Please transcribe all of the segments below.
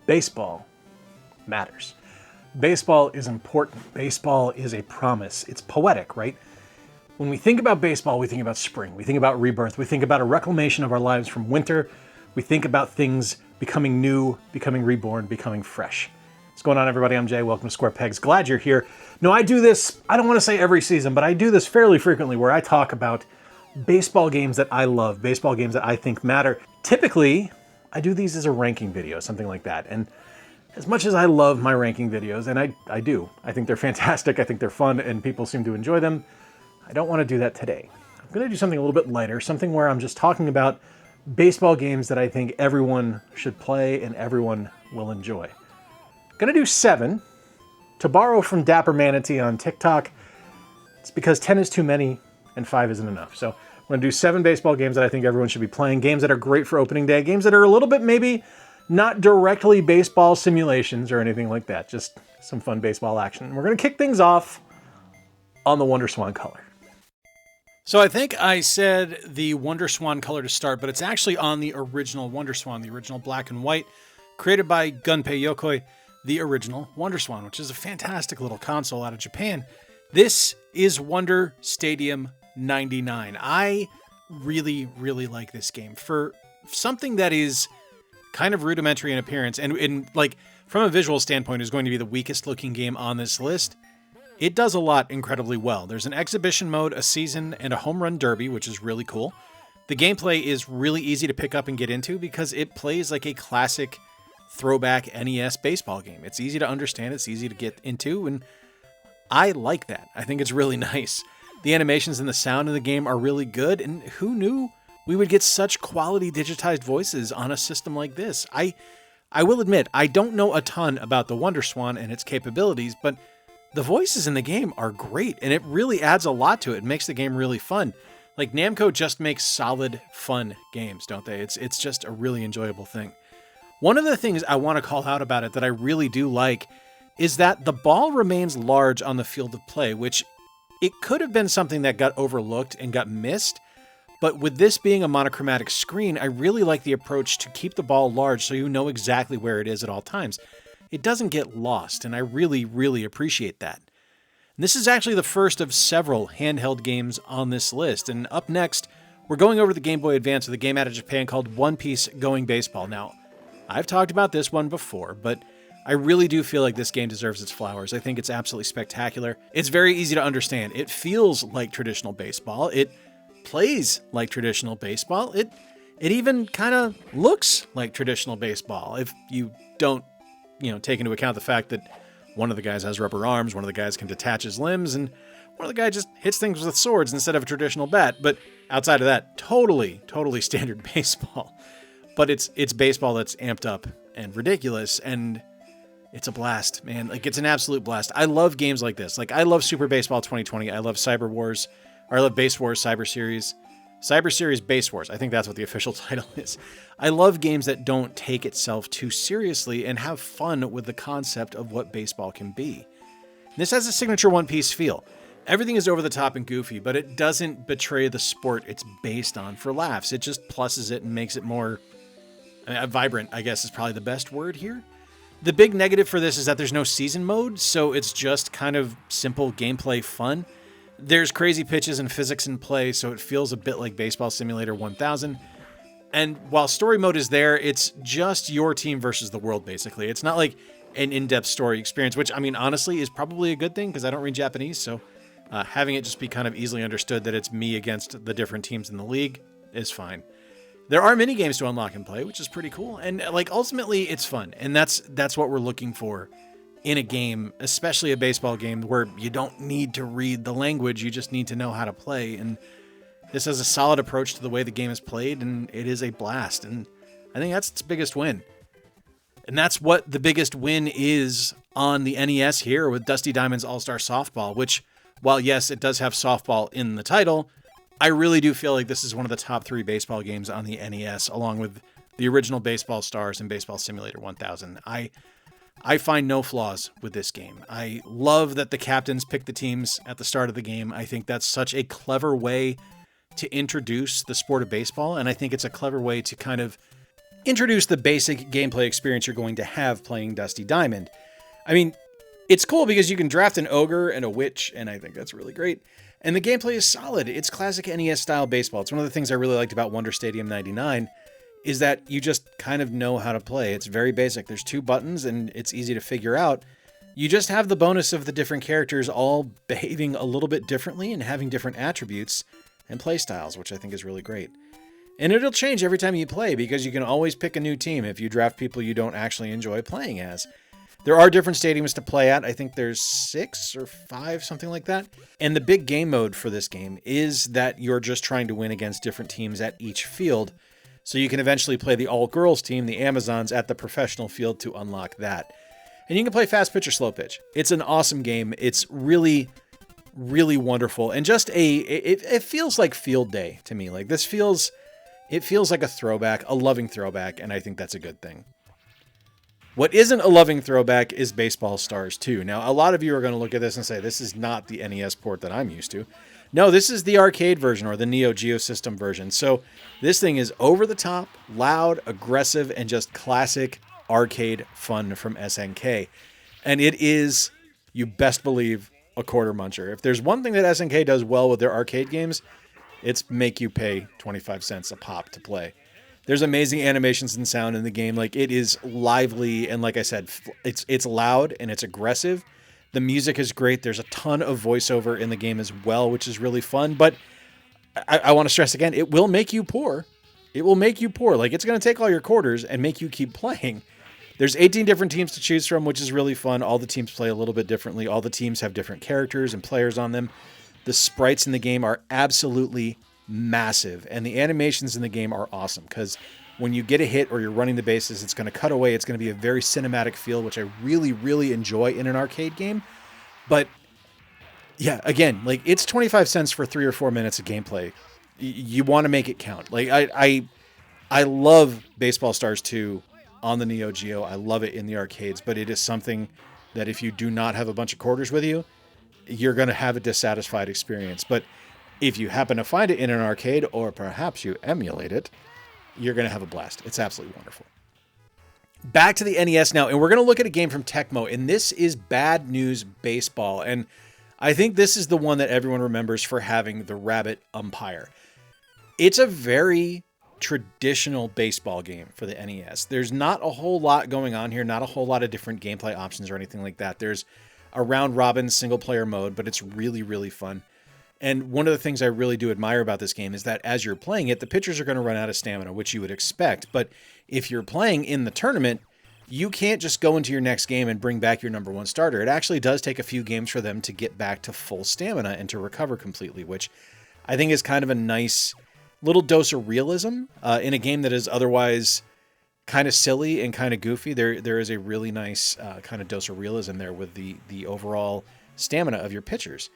Baseball matters. Baseball is important. Baseball is a promise. It's poetic, right? When we think about baseball, we think about spring. We think about rebirth. We think about a reclamation of our lives from winter. We think about things becoming new, becoming reborn, becoming fresh. What's going on, everybody? I'm Jay. Welcome to Square Pegs. Glad you're here. No, I do this, I don't want to say every season, but I do this fairly frequently where I talk about baseball games that I love, baseball games that I think matter. Typically, I do these as a ranking video, something like that. And as much as I love my ranking videos, and I do, I think they're fantastic, I think they're fun, and people seem to enjoy them, I don't want to do that today. I'm going to do something a little bit lighter, something where I'm just talking about baseball games that I think everyone should play and everyone will enjoy. I'm going to do 7. To borrow from Dapper Manatee on TikTok, it's because 10 is too many and 5 isn't enough. So I'm going to do 7 baseball games that I think everyone should be playing, games that are great for opening day, games that are a little bit maybe not directly baseball simulations or anything like that, just some fun baseball action. And we're going to kick things off on the WonderSwan color. So I think I said the WonderSwan color to start, but it's actually on the original WonderSwan, the original black and white, created by Gunpei Yokoi, the original WonderSwan, which is a fantastic little console out of Japan. This is Wonder Stadium 99. I really, really like this game for something that is kind of rudimentary in appearance and like from a visual standpoint is going to be the weakest looking game on this list. It does a lot incredibly well. There's an exhibition mode, a season, and a home run derby, which is really cool. The gameplay is really easy to pick up and get into because it plays like a classic throwback NES baseball game. It's easy to understand, it's easy to get into, and I like that. I think it's really nice. The animations and the sound in the game are really good, and who knew we would get such quality digitized voices on a system like this? I will admit, I don't know a ton about the WonderSwan and its capabilities, but the voices in the game are great, and it really adds a lot to it. It makes the game really fun. Like, Namco just makes solid, fun games, don't they? It's just a really enjoyable thing. One of the things I want to call out about it that I really do like is that the ball remains large on the field of play, which it could have been something that got overlooked and got missed, but with this being a monochromatic screen, I really like the approach to keep the ball large so you know exactly where it is at all times. It doesn't get lost, and I really, really appreciate that. And this is actually the first of several handheld games on this list, and up next, we're going over the Game Boy Advance with a game out of Japan called One Piece Going Baseball. Now, I've talked about this one before, but I really do feel like this game deserves its flowers. I think it's absolutely spectacular. It's very easy to understand. It feels like traditional baseball. It plays like traditional baseball. It even kind of looks like traditional baseball if you don't, take into account the fact that one of the guys has rubber arms, one of the guys can detach his limbs, and one of the guys just hits things with swords instead of a traditional bat. But outside of that, totally standard baseball. But it's baseball that's amped up and ridiculous, and it's a blast, man. Like, it's an absolute blast. I love games like this. Like, I love Super Baseball 2020. I love Cyber Wars, or I love Base Wars Cyber Series. Cyber Series Base Wars. I think that's what the official title is. I love games that don't take itself too seriously and have fun with the concept of what baseball can be. This has a signature One Piece feel. Everything is over the top and goofy, but it doesn't betray the sport it's based on for laughs. It just pluses it and makes it more vibrant, I guess is probably the best word here. The big negative for this is that there's no season mode, so it's just kind of simple gameplay fun. There's crazy pitches and physics in play, so it feels a bit like Baseball Simulator 1000. And while story mode is there, it's just your team versus the world, basically. It's not like an in-depth story experience, which, I mean, honestly, is probably a good thing because I don't read Japanese, so having it just be kind of easily understood that it's me against the different teams in the league is fine. There are mini games to unlock and play, which is pretty cool. And like ultimately it's fun. And that's what we're looking for in a game, especially a baseball game where you don't need to read the language. You just need to know how to play. And this has a solid approach to the way the game is played, and it is a blast. And I think that's its biggest win. And that's what the biggest win is on the NES here with Dusty Diamond's All-Star Softball, which, while yes, it does have softball in the title, I really do feel like this is one of the top 3 baseball games on the NES, along with the original Baseball Stars and Baseball Simulator 1000. I find no flaws with this game. I love that the captains pick the teams at the start of the game. I think that's such a clever way to introduce the sport of baseball, and I think it's a clever way to kind of introduce the basic gameplay experience you're going to have playing Dusty Diamond. I mean, it's cool because you can draft an ogre and a witch, and I think that's really great. And the gameplay is solid. It's classic NES-style baseball. It's one of the things I really liked about Wonder Stadium 99, is that you just kind of know how to play. It's very basic. There's 2 buttons, and it's easy to figure out. You just have the bonus of the different characters all behaving a little bit differently and having different attributes and play styles, which I think is really great. And it'll change every time you play because you can always pick a new team if you draft people you don't actually enjoy playing as. There are different stadiums to play at. I think there's 6 or 5, something like that. And the big game mode for this game is that you're just trying to win against different teams at each field. So you can eventually play the all-girls team, the Amazons, at the professional field to unlock that. And you can play fast pitch or slow pitch. It's an awesome game. It's really, really wonderful. And just it feels like field day to me. Like it feels like a throwback, a loving throwback, and I think that's a good thing. What isn't a loving throwback is Baseball Stars 2. Now, a lot of you are going to look at this and say, this is not the NES port that I'm used to. No, this is the arcade version or the Neo Geo System version. So this thing is over the top, loud, aggressive, and just classic arcade fun from SNK. And it is, you best believe, a quarter muncher. If there's one thing that SNK does well with their arcade games, it's make you pay 25 cents a pop to play. There's amazing animations and sound in the game. Like, it is lively, and like I said, it's loud and it's aggressive. The music is great. There's a ton of voiceover in the game as well, which is really fun. But I want to stress again, it will make you poor. It will make you poor. Like, it's going to take all your quarters and make you keep playing. There's 18 different teams to choose from, which is really fun. All the teams play a little bit differently. All the teams have different characters and players on them. The sprites in the game are absolutely massive, and the animations in the game are awesome because when you get a hit or you're running the bases, it's going to cut away. It's going to be a very cinematic feel, which I really, really enjoy in an arcade game. But yeah, again, like, it's 25 cents for 3 or 4 minutes of gameplay. You want to make it count. Like, I love Baseball Stars 2 on the Neo Geo. I love it in the arcades, but it is something that if you do not have a bunch of quarters with you, you're going to have a dissatisfied experience. But if you happen to find it in an arcade, or perhaps you emulate it, you're going to have a blast. It's absolutely wonderful. Back to the NES now, and we're going to look at a game from Tecmo, and this is Bad News Baseball. And I think this is the one that everyone remembers for having the rabbit umpire. It's a very traditional baseball game for the NES. There's not a whole lot going on here, not a whole lot of different gameplay options or anything like that. There's a round robin single player mode, but it's really, really fun. And one of the things I really do admire about this game is that as you're playing it, the pitchers are going to run out of stamina, which you would expect. But if you're playing in the tournament, you can't just go into your next game and bring back your number 1 starter. It actually does take a few games for them to get back to full stamina and to recover completely, which I think is kind of a nice little dose of realism in a game that is otherwise kind of silly and kind of goofy. There is a really nice kind of dose of realism there with the overall stamina of your pitchers.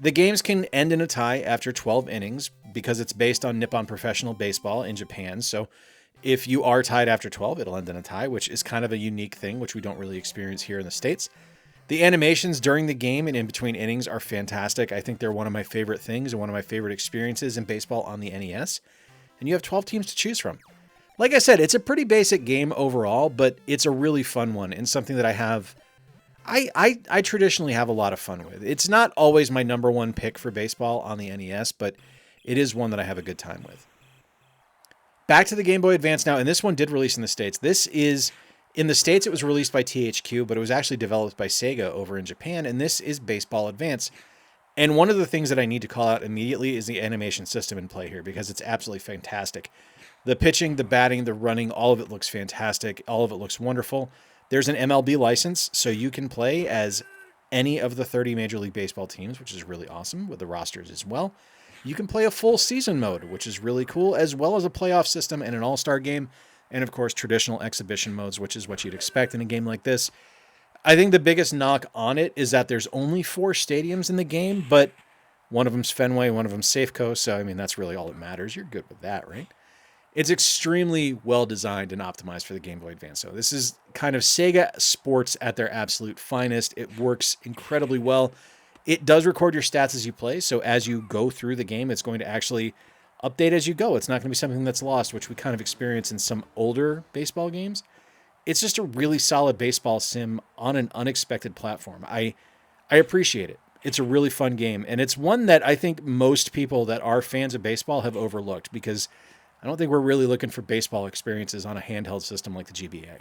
The games can end in a tie after 12 innings because it's based on Nippon Professional Baseball in Japan. So if you are tied after 12, it'll end in a tie, which is kind of a unique thing, which we don't really experience here in the States. The animations during the game and in between innings are fantastic. I think they're one of my favorite things and one of my favorite experiences in baseball on the NES. And you have 12 teams to choose from. Like I said, it's a pretty basic game overall, but it's a really fun one and something that I traditionally have a lot of fun with. It's not always my number 1 pick for baseball on the NES, but it is one that I have a good time with. Back to the Game Boy Advance now, and this one did release in the States. In the States, it was released by THQ, but it was actually developed by Sega over in Japan, and this is Baseball Advance. And one of the things that I need to call out immediately is the animation system in play here, because it's absolutely fantastic. The pitching, the batting, the running, all of it looks fantastic. All of it looks wonderful. There's an MLB license, so you can play as any of the 30 Major League Baseball teams, which is really awesome, with the rosters as well. You can play a full season mode, which is really cool, as well as a playoff system and an all-star game, and of course, traditional exhibition modes, which is what you'd expect in a game like this. I think the biggest knock on it is that there's only 4 stadiums in the game, but one of them's Fenway, one of them's Safeco, so I mean, that's really all that matters. You're good with that, right? It's extremely well designed and optimized for the Game Boy Advance. So this is kind of Sega sports at their absolute finest. It works incredibly well. It does record your stats as you play. So as you go through the game, it's going to actually update as you go. It's not going to be something that's lost, which we kind of experience in some older baseball games. It's just a really solid baseball sim on an unexpected platform. I appreciate it. It's a really fun game, and it's one that I think most people that are fans of baseball have overlooked, because I don't think we're really looking for baseball experiences on a handheld system like the GBA.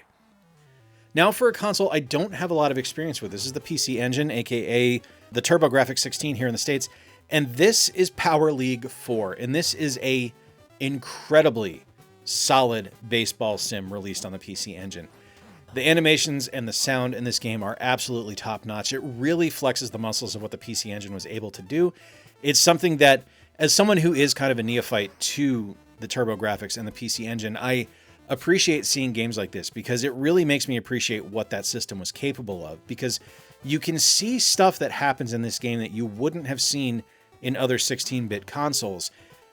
Now for a console I don't have a lot of experience with. This is the PC Engine, aka the TurboGrafx 16 here in the States, and this is Power League 4, and this is a incredibly solid baseball sim released on the PC Engine. The animations and the sound in this game are absolutely top-notch. It really flexes the muscles of what the PC Engine was able to do. It's something that, as someone who is kind of a neophyte to the TurboGrafx and the PC Engine, I appreciate seeing games like this, because it really makes me appreciate what that system was capable of, because you can see stuff that happens in this game that you wouldn't have seen in other 16-bit consoles.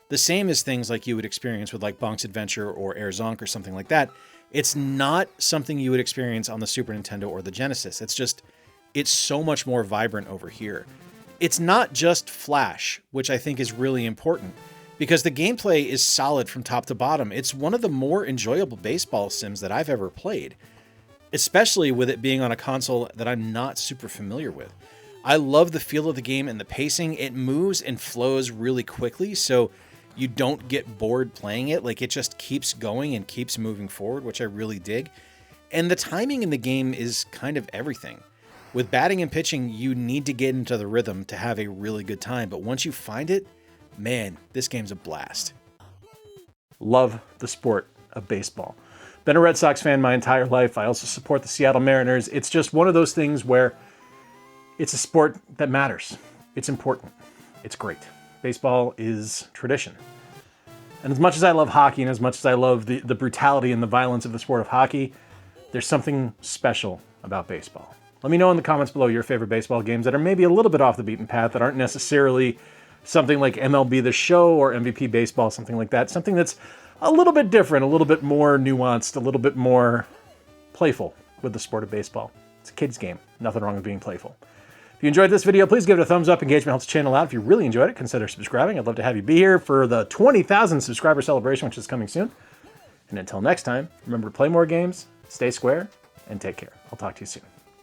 The same as things like you would experience with like Bonk's Adventure or Air Zonk or something like that. It's not something you would experience on the Super Nintendo or the Genesis. It's so much more vibrant over here. It's not just Flash, which I think is really important, because the gameplay is solid from top to bottom. It's one of the more enjoyable baseball sims that I've ever played, especially with it being on a console that I'm not super familiar with. I love the feel of the game and the pacing. It moves and flows really quickly, so you don't get bored playing it. Like, it just keeps going and keeps moving forward, which I really dig. And the timing in the game is kind of everything. With batting and pitching, you need to get into the rhythm to have a really good time. But once you find it, man, this game's a blast. Love the sport of baseball. Been a Red Sox fan my entire life. I also support the Seattle Mariners. It's just one of those things where it's a sport that matters. It's important. It's great. Baseball is tradition. And as much as I love hockey, and as much as I love the brutality and the violence of the sport of hockey, there's something special about baseball. Let me know in the comments below your favorite baseball games that are maybe a little bit off the beaten path, that aren't necessarily something like MLB The Show or MVP Baseball, something like that. Something that's a little bit different, a little bit more nuanced, a little bit more playful with the sport of baseball. It's a kid's game. Nothing wrong with being playful. If you enjoyed this video, please give it a thumbs up. Engagement helps the channel out. If you really enjoyed it, consider subscribing. I'd love to have you be here for the 20,000 subscriber celebration, which is coming soon. And until next time, remember to play more games, stay square, and take care. I'll talk to you soon.